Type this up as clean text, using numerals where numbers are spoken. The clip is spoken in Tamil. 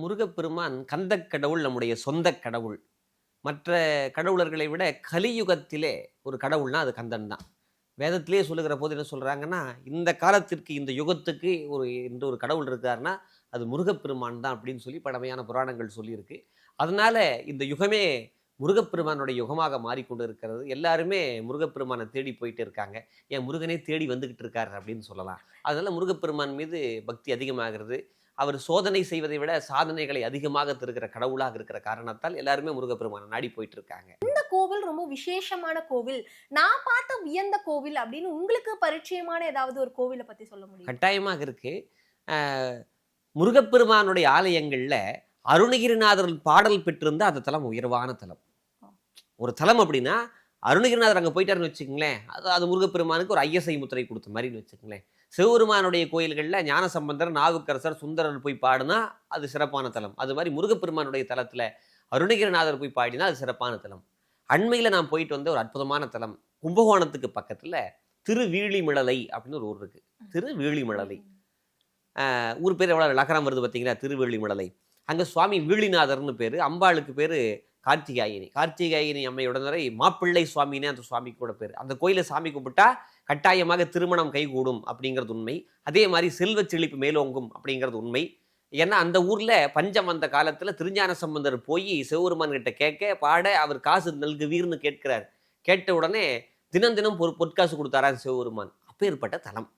முருகப்பெருமான் கந்தக் கடவுள், நம்முடைய சொந்த கடவுள். மற்ற கடவுளர்களை விட கலியுகத்திலே ஒரு கடவுள்னா அது கந்தன் தான். வேதத்திலேயே சொல்லுகிற போது என்ன சொல்றாங்கன்னா, இந்த காலத்திற்கு, இந்த யுகத்துக்கு இந்த ஒரு கடவுள் இருக்காருன்னா, அது முருகப்பெருமான் தான் அப்படின்னு சொல்லி பழமையான புராணங்கள் சொல்லியிருக்கு. அதனால இந்த யுகமே முருகப்பெருமானுடைய யுகமாக மாறிக்கொண்டு இருக்கிறது. எல்லாருமே முருகப்பெருமான தேடி போயிட்டு இருக்காங்க. ஏன் முருகனே தேடி வந்துகிட்டு இருக்காரு அப்படின்னு சொல்லலாம். அதனால முருகப்பெருமான் மீது பக்தி அதிகமாகிறது. அவர் சோதனை செய்வதை விட சாதனைகளை அதிகமாக தருகிற கடவுளாக இருக்கிற காரணத்தால் எல்லாருமே முருகப்பெருமானை நாடி போயிட்டு இருக்காங்க. இந்த கோவில் ரொம்ப விசேஷமான கோவில், நான் பார்த்த வியந்த கோவில் அப்படின்னு உங்களுக்கு பரிச்சயமான ஏதாவது ஒரு கோவிலை பத்தி சொல்ல முடியும்? கட்டாயமாக இருக்கு. முருகப்பெருமானுடைய ஆலயங்கள்ல அருணகிரிநாதர் பாடல் பெற்றிருந்தா அந்த தலம் உயர்வான தலம். ஒரு தலம் அப்படின்னா அருணகிரிநாதர் அங்கே போயிட்டாருன்னு வச்சுக்கங்களேன், அது முருகப்பெருமானுக்கு ஒரு ஐஎஸ்ஐ முத்திரை கொடுத்த மாதிரின்னு வச்சுக்கங்களேன். சிவபெருமானுடைய கோயில்களில் ஞானசம்பந்தர், நாவுக்கரசர், சுந்தரர் போய் பாடினா அது சிறப்பான தலம். அது மாதிரி முருகப்பெருமானுடைய தலத்தில் அருணகிரிநாதர் போய் பாடினா அது சிறப்பான தலம். அண்மையில் நான் போயிட்டு வந்த ஒரு அற்புதமான தலம், கும்பகோணத்துக்கு பக்கத்தில் திருவீழிமிழலை அப்படின்னு ஒரு ஊர் இருக்குது. திருவீழிமிழலை ஊர் பேர் எவ்வளோ லக்கரம் வருது பார்த்தீங்களா, திருவீழிமிழலை. அங்கே சுவாமி வீழிநாதர்னு பேர், அம்பாளுக்கு பேர் கார்த்திகாயினி. கார்த்திகாயினி அம்மையுடனரை மாப்பிள்ளை சுவாமினே அந்த சுவாமிக்கு கூட பேர். அந்த கோயிலை சாமி கும்பிட்டா கட்டாயமாக திருமணம் கைகூடும் அப்படிங்கிறது உண்மை. அதே மாதிரி செல்வ செழிப்பு மேலோங்கும் அப்படிங்கிறது உண்மை. ஏன்னா அந்த ஊரில் பஞ்சம் வந்த காலத்தில் திருஞான சம்பந்தர் போய் சிவபெருமான் கிட்ட கேட்க பாட அவர் காசு நல்குவீர்னு கேட்கிறார். கேட்ட உடனே தினம் தினம் பொற்காசு கொடுத்தாரா சிவபெருமான். அப்பேற்பட்ட தலம்.